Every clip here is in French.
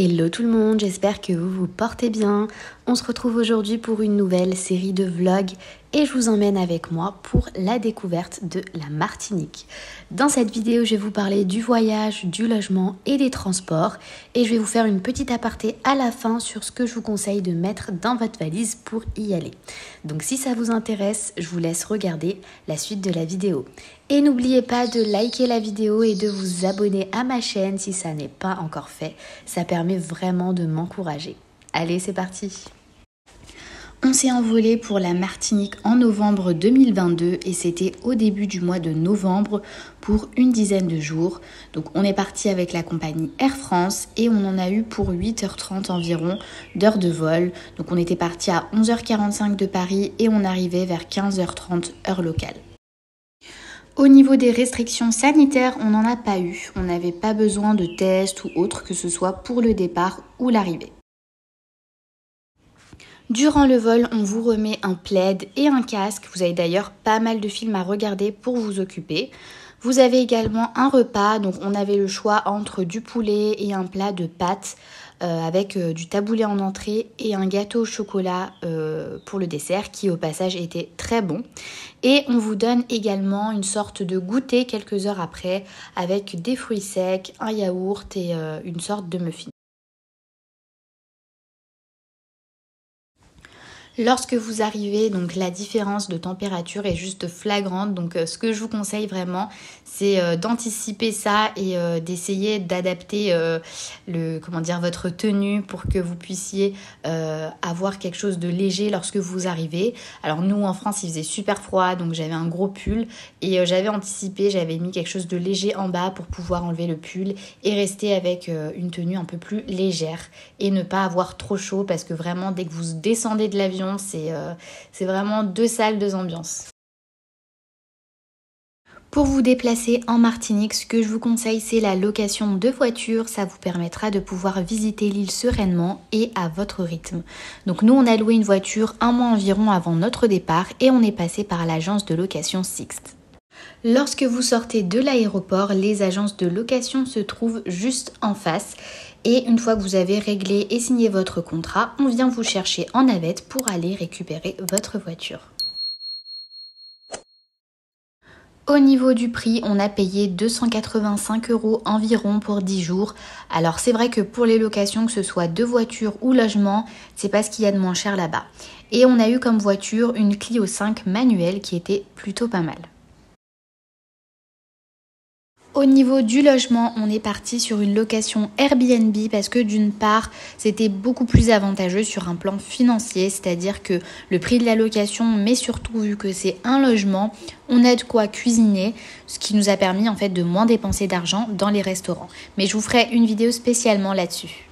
Hello tout le monde, j'espère que vous vous portez bien. On se retrouve aujourd'hui pour une nouvelle série de vlogs et je vous emmène avec moi pour la découverte de la Martinique. Dans cette vidéo, je vais vous parler du voyage, du logement et des transports et je vais vous faire une petite aparté à la fin sur ce que je vous conseille de mettre dans votre valise pour y aller. Donc si ça vous intéresse, je vous laisse regarder la suite de la vidéo. Et n'oubliez pas de liker la vidéo et de vous abonner à ma chaîne si ça n'est pas encore fait. Ça permet vraiment de m'encourager. Allez, c'est parti! On s'est envolé pour la Martinique en novembre 2022 et c'était au début du mois de novembre pour une dizaine de jours. Donc on est parti avec la compagnie Air France et on en a eu pour 8h30 environ d'heures de vol. Donc on était parti à 11h45 de Paris et on arrivait vers 15h30 heure locale. Au niveau des restrictions sanitaires, on n'en a pas eu. On n'avait pas besoin de tests ou autre que ce soit pour le départ ou l'arrivée. Durant le vol, on vous remet un plaid et un casque. Vous avez d'ailleurs pas mal de films à regarder pour vous occuper. Vous avez également un repas, donc on avait le choix entre du poulet et un plat de pâtes avec du taboulé en entrée et un gâteau au chocolat pour le dessert qui au passage était très bon. Et on vous donne également une sorte de goûter quelques heures après avec des fruits secs, un yaourt et une sorte de muffin. Lorsque vous arrivez, donc la différence de température est juste flagrante. Donc ce que je vous conseille vraiment, c'est d'anticiper ça et d'essayer d'adapter votre tenue pour que vous puissiez avoir quelque chose de léger lorsque vous arrivez. Alors nous en France, il faisait super froid, donc j'avais un gros pull et j'avais anticipé, j'avais mis quelque chose de léger en bas pour pouvoir enlever le pull et rester avec une tenue un peu plus légère et ne pas avoir trop chaud parce que vraiment dès que vous descendez de l'avion, c'est vraiment deux salles, deux ambiances. Pour vous déplacer en Martinique, ce que je vous conseille, c'est la location de voiture. Ça vous permettra de pouvoir visiter l'île sereinement et à votre rythme. Donc nous, on a loué une voiture un mois environ avant notre départ et on est passé par l'agence de location Sixt. Lorsque vous sortez de l'aéroport, les agences de location se trouvent juste en face. Et une fois que vous avez réglé et signé votre contrat, on vient vous chercher en navette pour aller récupérer votre voiture. Au niveau du prix, on a payé 285 € environ pour 10 jours. Alors c'est vrai que pour les locations, que ce soit de voiture ou logement, c'est pas ce qu'il y a de moins cher là-bas. Et on a eu comme voiture une Clio 5 manuelle qui était plutôt pas mal. Au niveau du logement, on est parti sur une location Airbnb parce que d'une part, c'était beaucoup plus avantageux sur un plan financier, c'est-à-dire que le prix de la location, mais surtout vu que c'est un logement, on a de quoi cuisiner, ce qui nous a permis en fait de moins dépenser d'argent dans les restaurants. Mais je vous ferai une vidéo spécialement là-dessus.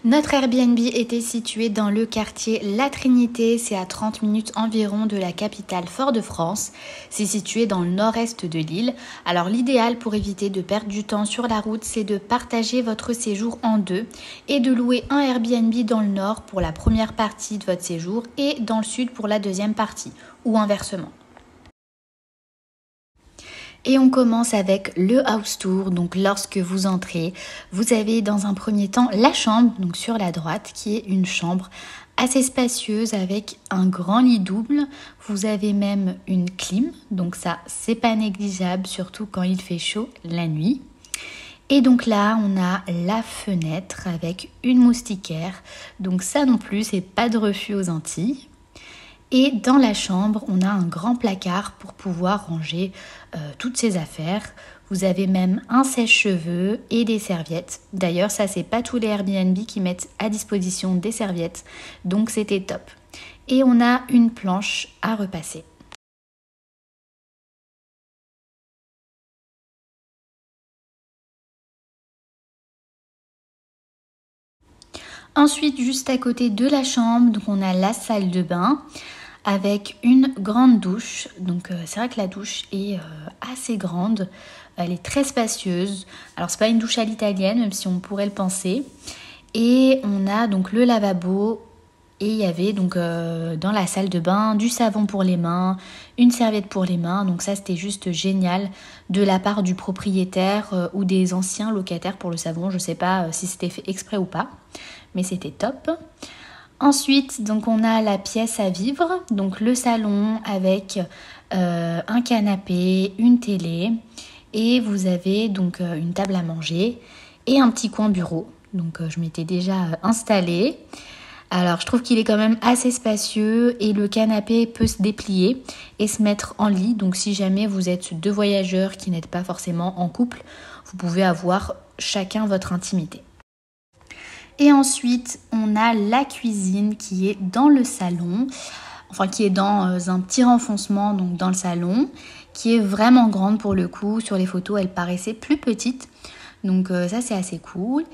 Notre Airbnb était situé dans le quartier La Trinité, c'est à 30 minutes environ de la capitale Fort-de-France. C'est situé dans le nord-est de l'île. Alors l'idéal pour éviter de perdre du temps sur la route, c'est de partager votre séjour en deux et de louer un Airbnb dans le nord pour la première partie de votre séjour et dans le sud pour la deuxième partie, ou inversement. Et on commence avec le house tour. Donc lorsque vous entrez, vous avez dans un premier temps la chambre, donc sur la droite, qui est une chambre assez spacieuse avec un grand lit double. Vous avez même une clim, donc ça c'est pas négligeable, surtout quand il fait chaud la nuit. Et donc là, on a la fenêtre avec une moustiquaire. Donc ça non plus, c'est pas de refus aux Antilles. Et dans la chambre, on a un grand placard pour pouvoir ranger toutes ses affaires. Vous avez même un sèche-cheveux et des serviettes. D'ailleurs, ça, c'est pas tous les Airbnb qui mettent à disposition des serviettes. Donc, c'était top. Et on a une planche à repasser. Ensuite, juste à côté de la chambre, donc on a la salle de bain avec une grande douche. Donc c'est vrai que la douche est assez grande, elle est très spacieuse. Alors c'est pas une douche à l'italienne, même si on pourrait le penser. Et on a donc le lavabo Et il y avait donc dans la salle de bain du savon pour les mains, une serviette pour les mains. Donc ça c'était juste génial de la part du propriétaire ou des anciens locataires pour le savon. Je ne sais pas si c'était fait exprès ou pas, mais c'était top. Ensuite, donc on a la pièce à vivre, donc le salon avec un canapé, une télé et vous avez donc une table à manger et un petit coin bureau. Donc je m'étais déjà installée. Alors je trouve qu'il est quand même assez spacieux et le canapé peut se déplier et se mettre en lit. Donc si jamais vous êtes deux voyageurs qui n'êtes pas forcément en couple, vous pouvez avoir chacun votre intimité. Et ensuite, on a la cuisine qui est dans le salon, enfin qui est dans un petit renfoncement donc dans le salon, qui est vraiment grande pour le coup. Sur les photos, elle paraissait plus petite, donc ça c'est assez cool.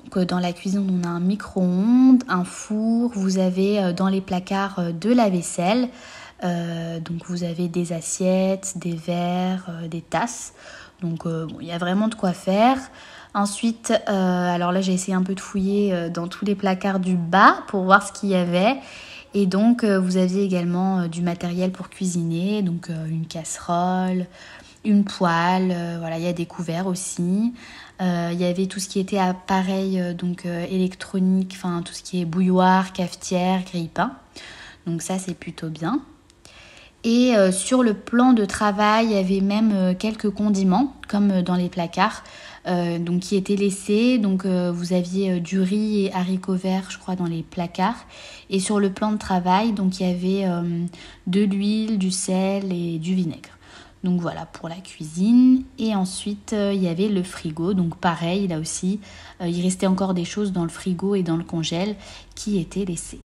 Donc, dans la cuisine, on a un micro-ondes, un four, vous avez dans les placards de la vaisselle, donc vous avez des assiettes, des verres, des tasses, donc bon, il y a vraiment de quoi faire. Ensuite, alors là j'ai essayé un peu de fouiller dans tous les placards du bas pour voir ce qu'il y avait. Et donc vous aviez également du matériel pour cuisiner, donc une casserole, une poêle, voilà, il y a des couverts aussi. Il y avait tout ce qui était appareil électronique, enfin tout ce qui est bouilloire, cafetière, grille-pain. Donc ça c'est plutôt bien. Et sur le plan de travail, il y avait même quelques condiments, comme dans les placards, donc qui étaient laissés. Donc vous aviez du riz et haricots verts, je crois, dans les placards. Et sur le plan de travail, donc il y avait de l'huile, du sel et du vinaigre. Donc voilà pour la cuisine. Et ensuite, il y avait le frigo. Donc pareil, là aussi, il restait encore des choses dans le frigo et dans le congèle qui étaient laissées.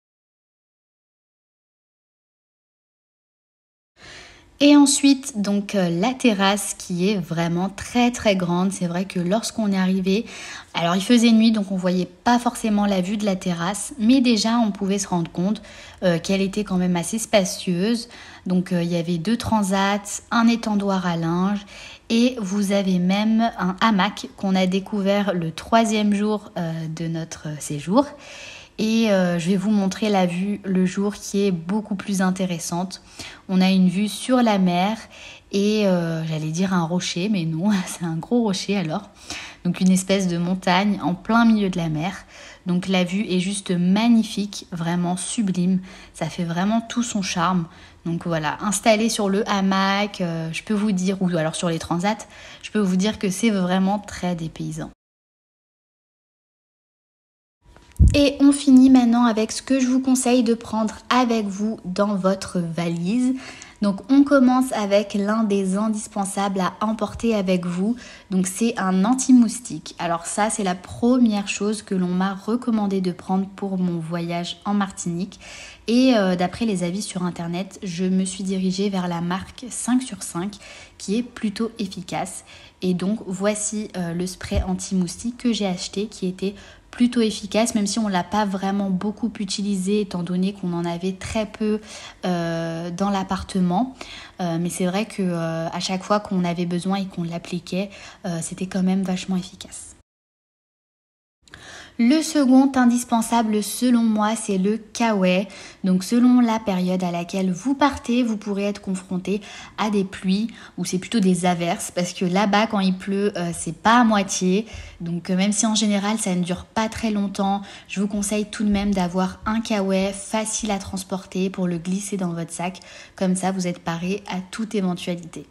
Et ensuite, donc la terrasse qui est vraiment très très grande. C'est vrai que lorsqu'on est arrivé, alors il faisait nuit donc on voyait pas forcément la vue de la terrasse, mais déjà on pouvait se rendre compte qu'elle était quand même assez spacieuse. Donc il y avait 2 transats, un étendoir à linge et vous avez même un hamac qu'on a découvert le 3e jour de notre séjour. Et je vais vous montrer la vue le jour qui est beaucoup plus intéressante. On a une vue sur la mer et j'allais dire un rocher, mais non, c'est un gros rocher alors. Donc une espèce de montagne en plein milieu de la mer. Donc la vue est juste magnifique, vraiment sublime. Ça fait vraiment tout son charme. Donc voilà, installé sur le hamac, je peux vous dire, ou alors sur les transats, je peux vous dire que c'est vraiment très dépaysant. Et on finit maintenant avec ce que je vous conseille de prendre avec vous dans votre valise. Donc on commence avec l'un des indispensables à emporter avec vous. Donc c'est un anti-moustique. Alors ça c'est la première chose que l'on m'a recommandé de prendre pour mon voyage en Martinique. Et d'après les avis sur internet, je me suis dirigée vers la marque 5 sur 5 qui est plutôt efficace. Et donc voici le spray anti-moustique que j'ai acheté qui était plutôt efficace, même si on ne l'a pas vraiment beaucoup utilisé étant donné qu'on en avait très peu dans l'appartement. Mais c'est vrai qu'à chaque fois qu'on avait besoin et qu'on l'appliquait, c'était quand même vachement efficace. Le second indispensable selon moi, c'est le kawaii. Donc selon la période à laquelle vous partez, vous pourrez être confronté à des pluies ou c'est plutôt des averses parce que là-bas quand il pleut, c'est pas à moitié. Donc même si en général ça ne dure pas très longtemps, je vous conseille tout de même d'avoir un kawaii facile à transporter pour le glisser dans votre sac. Comme ça, vous êtes paré à toute éventualité.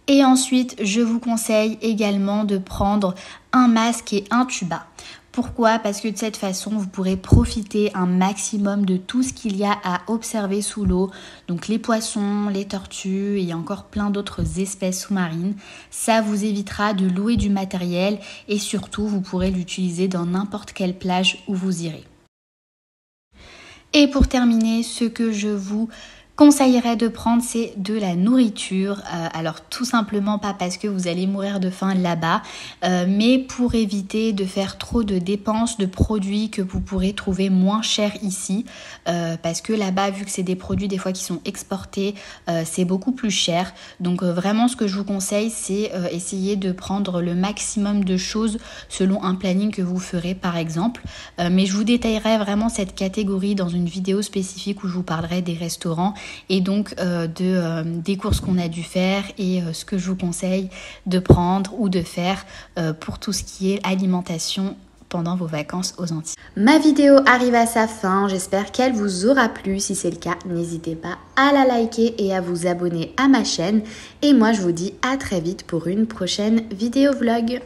Et ensuite, je vous conseille également de prendre un masque et un tuba. Pourquoi ? Parce que de cette façon, vous pourrez profiter un maximum de tout ce qu'il y a à observer sous l'eau. Donc les poissons, les tortues et encore plein d'autres espèces sous-marines. Ça vous évitera de louer du matériel et surtout, vous pourrez l'utiliser dans n'importe quelle plage où vous irez. Et pour terminer, ce que je vous conseillerais de prendre, c'est de la nourriture. Alors tout simplement pas parce que vous allez mourir de faim là-bas, mais pour éviter de faire trop de dépenses de produits que vous pourrez trouver moins chers ici, parce que là-bas, vu que c'est des produits des fois qui sont exportés, c'est beaucoup plus cher. Donc vraiment ce que je vous conseille, c'est essayer de prendre le maximum de choses selon un planning que vous ferez par exemple. Mais je vous détaillerai vraiment cette catégorie dans une vidéo spécifique où je vous parlerai des restaurants et donc des courses qu'on a dû faire et ce que je vous conseille de prendre ou de faire pour tout ce qui est alimentation pendant vos vacances aux Antilles. Ma vidéo arrive à sa fin, j'espère qu'elle vous aura plu. Si c'est le cas, n'hésitez pas à la liker et à vous abonner à ma chaîne. Et moi, je vous dis à très vite pour une prochaine vidéo vlog.